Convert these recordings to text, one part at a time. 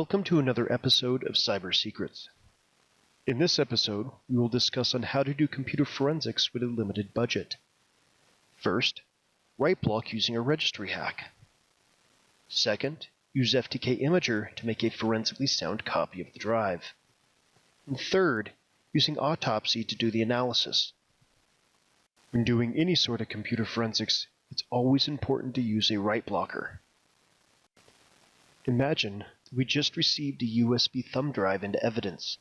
Welcome to another episode of Cyber Secrets. In this episode, we will discuss on how to do computer forensics with a limited budget. First, write block using a registry hack. Second, use FTK Imager to make a forensically sound copy of the drive. And third, using Autopsy to do the analysis. When doing any sort of computer forensics, it's always important to use a write blocker. Imagine we just received a USB thumb drive into evidence.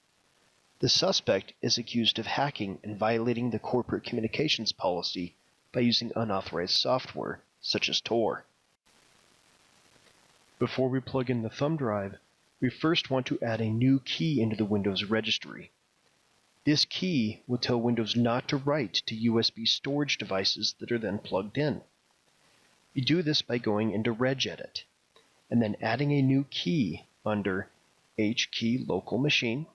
The suspect is accused of hacking and violating the corporate communications policy by using unauthorized software, such as Tor. Before we plug in the thumb drive, we first want to add a new key into the Windows registry. This key will tell Windows not to write to USB storage devices that are then plugged in. We do this by going into regedit, and then adding a new key under HKey local machine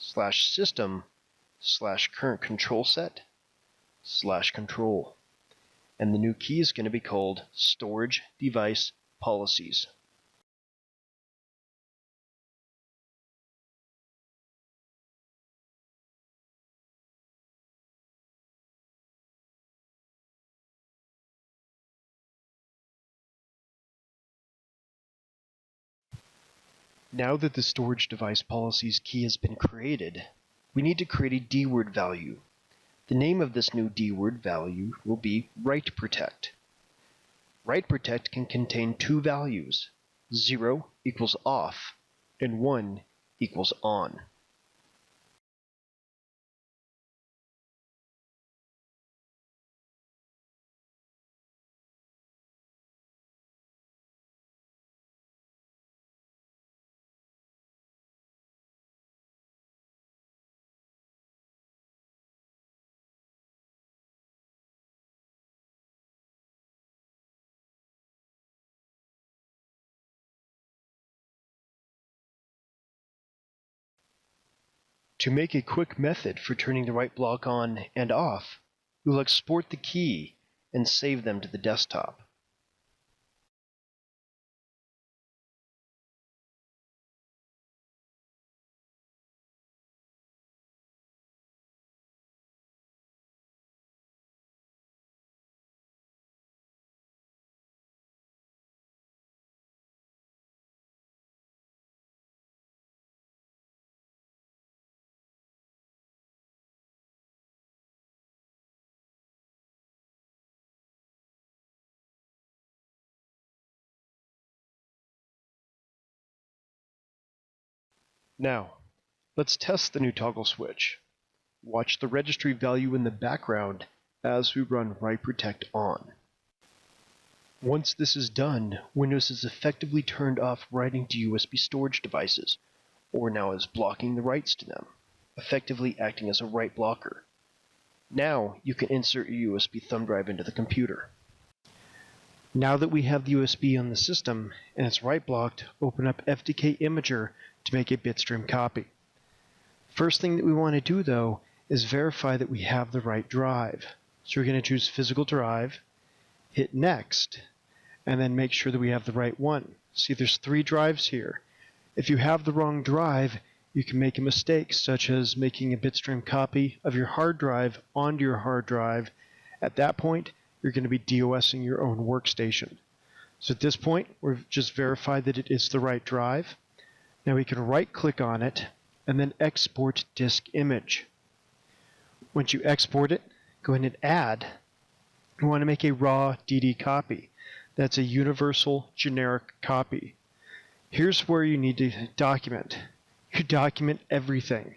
/system /current control set /control. And the new key is going to be called storage device policies. Now that the storage device policies key has been created, we need to create a DWORD value. The name of this new DWORD value will be WriteProtect. WriteProtect can contain two values, 0 equals off and 1 equals on. To make a quick method for turning the write block on and off, we'll export the key and save them to the desktop. Now, let's test the new toggle switch. Watch the registry value in the background as we run WriteProtect on. Once this is done, Windows is effectively turned off writing to USB storage devices, or now is blocking the writes to them, effectively acting as a write blocker. Now you can insert your USB thumb drive into the computer. Now that we have the USB on the system and it's write blocked, open up FTK Imager to make a bitstream copy. First thing that we want to do though is verify that we have the right drive. So we're going to choose physical drive, hit next, and then make sure that we have the right one. See, there's 3 drives here. If you have the wrong drive, you can make a mistake such as making a bitstream copy of your hard drive onto your hard drive. At that point, you're going to be DOSing your own workstation. So at this point, we've just verified that it is the right drive. Now we can right-click on it and then export disk image. Once you export it, go ahead and add. You want to make a raw DD copy. That's a universal generic copy. Here's where you need to document. You document everything.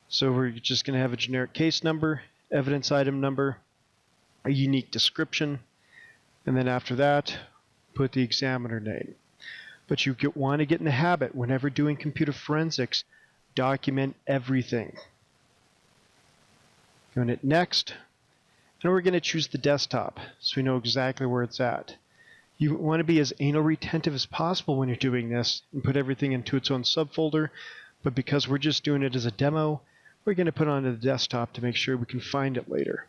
So we're just going to have a generic case number, evidence item number, a unique description, and then after that, put the examiner name. But you want to get in the habit, whenever doing computer forensics, document everything. Go and hit next, and we're going to choose the desktop so we know exactly where it's at. You want to be as anal retentive as possible when you're doing this and put everything into its own subfolder, but because we're just doing it as a demo, we're going to put it onto the desktop to make sure we can find it later.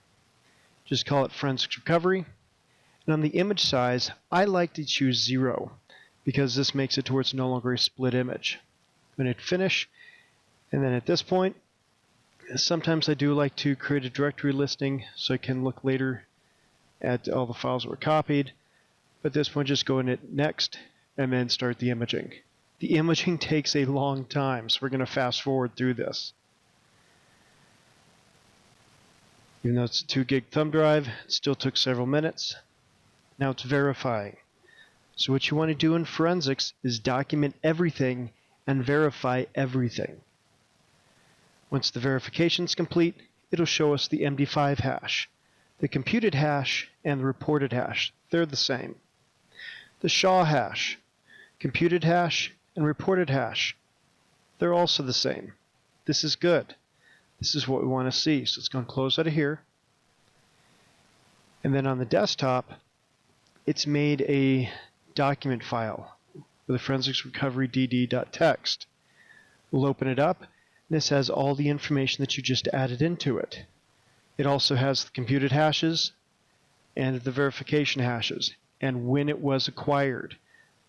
Just call it Forensics Recovery. And on the image size, I like to choose 0 because this makes it towards no longer a split image. I'm going to hit finish, and then at this point, sometimes I do like to create a directory listing so I can look later at all the files that were copied. But at this point, just go in at next and then start the imaging. The imaging takes a long time, so we're going to fast forward through this. Even though it's a 2 gig thumb drive, it still took several minutes. Now it's verifying. So what you want to do in forensics is document everything and verify everything. Once the verification is complete, it'll show us the MD5 hash. The computed hash and the reported hash, they're the same. The SHA hash, computed hash, and reported hash, they're also the same. This is good. This is what we want to see. So let's go and close out of here. And then on the desktop, it's made a document file with a forensics recovery dd.txt. We'll open it up. This has all the information that you just added into it. It also has the computed hashes and the verification hashes and when it was acquired.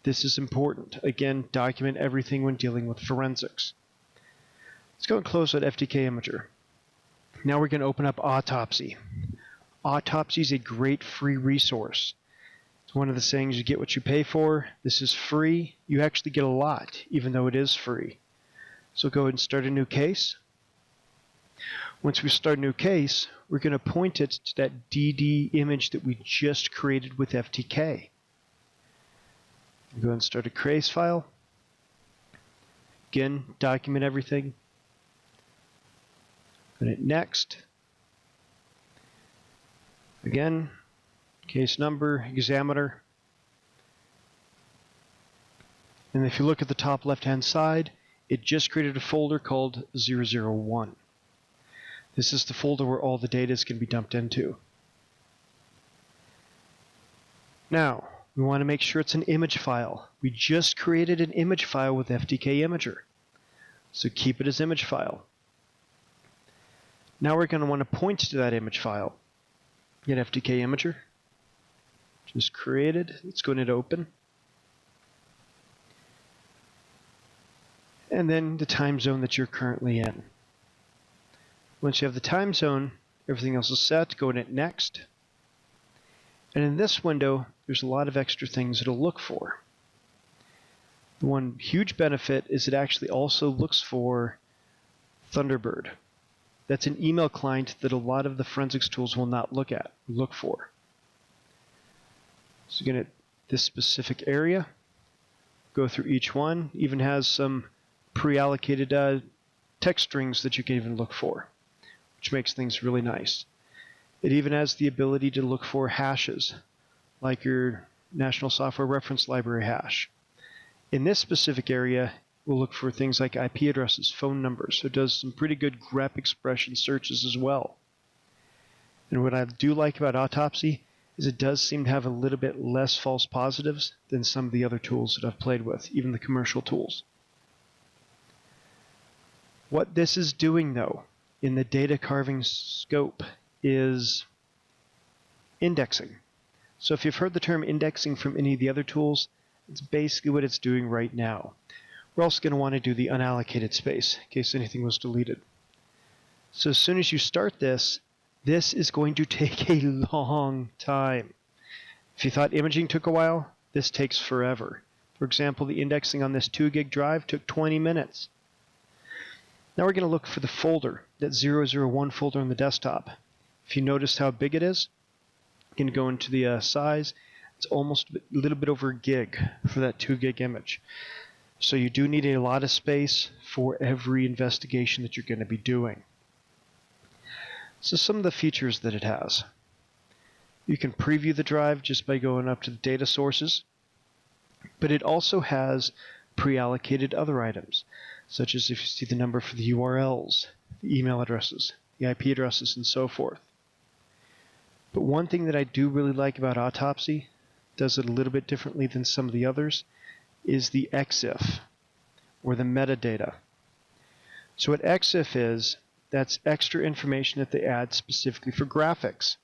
This is important. Again, document everything when dealing with forensics. Let's go and close that FTK imager. Now we're going to open up Autopsy. Autopsy is a great free resource. It's one of the sayings, you get what you pay for. This is free. You actually get a lot, even though it is free. So go ahead and start a new case. Once we start a new case, we're going to point it to that DD image that we just created with FTK. Go ahead and start a case file. Again, document everything. Go hit next. Again, case number, examiner. And if you look at the top left-hand side, it just created a folder called 001. This is the folder where all the data is going to be dumped into. Now, we want to make sure it's an image file. We just created an image file with FTK Imager. So keep it as image file. Now we're going to want to point to that image file. Get FTK Imager. Just created. Let's go and hit open. And then the time zone that you're currently in. Once you have the time zone, everything else is set. Go and hit next. And in this window, there's a lot of extra things it'll look for. The one huge benefit is it actually also looks for Thunderbird. That's an email client that a lot of the forensics tools will not look for. So again, at this specific area, go through each one. Even has some pre-allocated text strings that you can even look for, which makes things really nice. It even has the ability to look for hashes, like your National Software Reference Library hash. In this specific area, we'll look for things like IP addresses, phone numbers, so it does some pretty good grep expression searches as well. And what I do like about Autopsy is it does seem to have a little bit less false positives than some of the other tools that I've played with, even the commercial tools. What this is doing, though, in the data carving scope is indexing. So if you've heard the term indexing from any of the other tools, it's basically what it's doing right now. We're also going to want to do the unallocated space in case anything was deleted. So as soon as you start this, this is going to take a long time. If you thought imaging took a while, this takes forever. For example, the indexing on this 2 gig drive took 20 minutes. Now we're going to look for the folder, that 001 folder on the desktop. If you notice how big it is, you can go into the size. It's almost a little bit over a gig for that 2 gig image. So you do need a lot of space for every investigation that you're going to be doing. So some of the features that it has. You can preview the drive just by going up to the data sources, but it also has pre-allocated other items, such as if you see the number for the URLs, the email addresses, the IP addresses, and so forth. But one thing that I do really like about Autopsy, does it a little bit differently than some of the others, is the EXIF, or the metadata. So what EXIF is, that's extra information that they add specifically for graphics.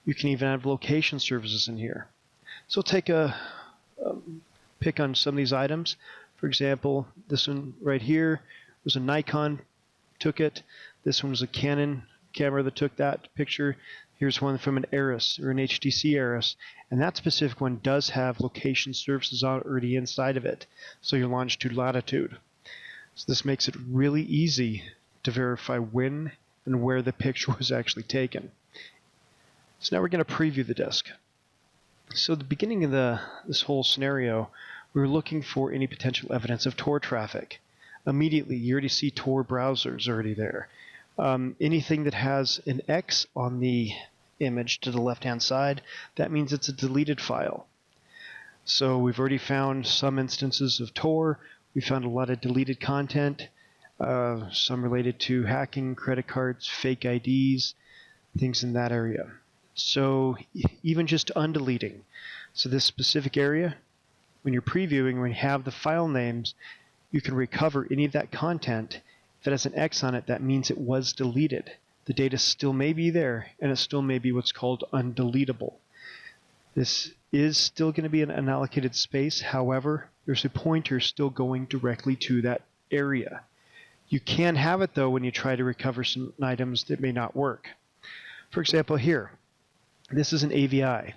You can even have location services in here. So take a pick on some of these items. For example, this one right here was a Nikon, took it. This one was a Canon camera that took that picture. Here's one from an Aris or an HTC Aris, and that specific one does have location services already inside of it, so your longitude, latitude. So this makes it really easy to verify when and where the picture was actually taken. So now we're going to preview the disk. So at the beginning of this whole scenario, we were looking for any potential evidence of Tor traffic. Immediately, you already see Tor browsers already there. Anything that has an X on the image to the left-hand side, that means it's a deleted file. So we've already found some instances of Tor. We found a lot of deleted content, some related to hacking, credit cards, fake IDs, things in that area. So even just undeleting. So this specific area, when you're previewing, when you have the file names, you can recover any of that content. If it has an X on it, that means it was deleted. The data still may be there, and it still may be what's called undeletable. This is still going to be an unallocated space. However, there's a pointer still going directly to that area. You can have it, though, when you try to recover some items that may not work. For example, here, this is an AVI.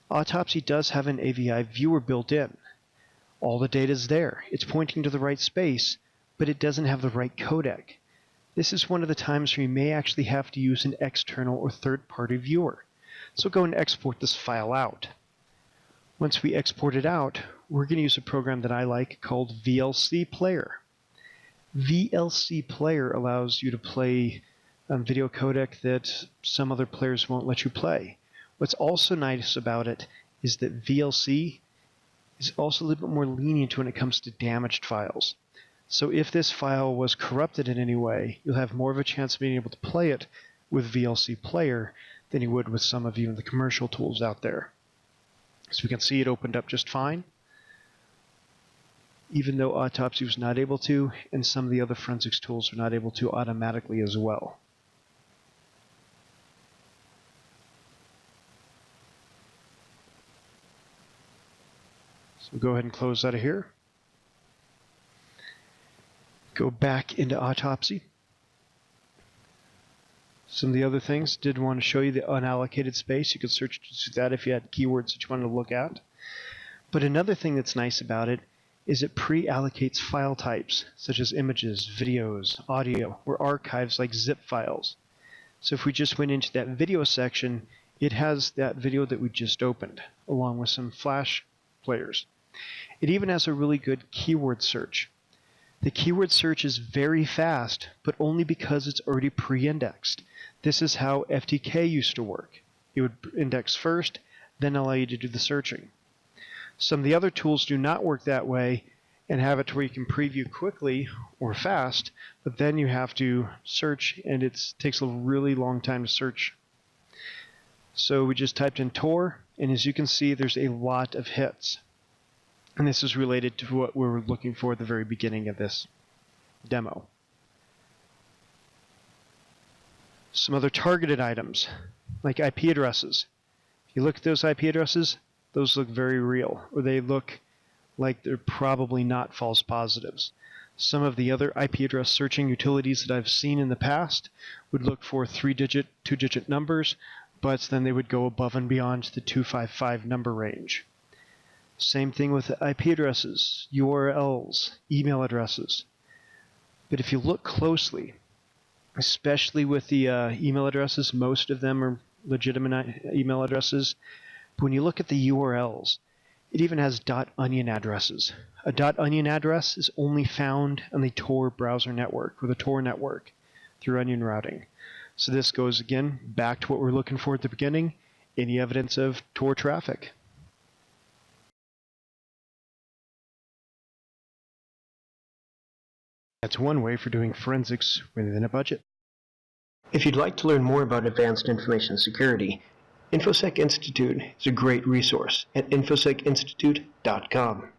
Autopsy does have an AVI viewer built in. All the data is there. It's pointing to the right space, but it doesn't have the right codec. This is one of the times where you may actually have to use an external or third-party viewer. So go and export this file out. Once we export it out, we're going to use a program that I like called VLC Player. VLC Player allows you to play video codec that some other players won't let you play. What's also nice about it is that VLC is also a little bit more lenient when it comes to damaged files. So if this file was corrupted in any way, you'll have more of a chance of being able to play it with VLC Player than you would with some of even the commercial tools out there. So we can see it opened up just fine, even though Autopsy was not able to, and some of the other forensics tools are not able to automatically as well. So we'll go ahead and close out of here. Go back into Autopsy. Some of the other things, did want to show you the unallocated space. You could search that if you had keywords that you wanted to look at. But another thing that's nice about it is it pre-allocates file types, such as images, videos, audio, or archives like zip files. So if we just went into that video section, it has that video that we just opened, along with some flash players. It even has a really good keyword search. The keyword search is very fast, but only because it's already pre-indexed. This is how FTK used to work. It would index first, then allow you to do the searching. Some of the other tools do not work that way and have it to where you can preview quickly or fast, but then you have to search, and it takes a really long time to search. So we just typed in Tor, and as you can see, there's a lot of hits. And this is related to what we were looking for at the very beginning of this demo. Some other targeted items, like IP addresses. If you look at those IP addresses, those look very real, or they look like they're probably not false positives. Some of the other IP address searching utilities that I've seen in the past would look for 3-digit, 2-digit numbers, but then they would go above and beyond the 255 number range. Same thing with IP addresses, URLs, email addresses. But if you look closely, especially with the email addresses, most of them are legitimate email addresses. But when you look at the URLs, it even has .onion addresses. A .onion address is only found on the Tor browser network, or the Tor network, through onion routing. So this goes, again, back to what we're looking for at the beginning, any evidence of Tor traffic. That's one way for doing forensics within a budget. If you'd like to learn more about advanced information security, InfoSec Institute is a great resource at infosecinstitute.com.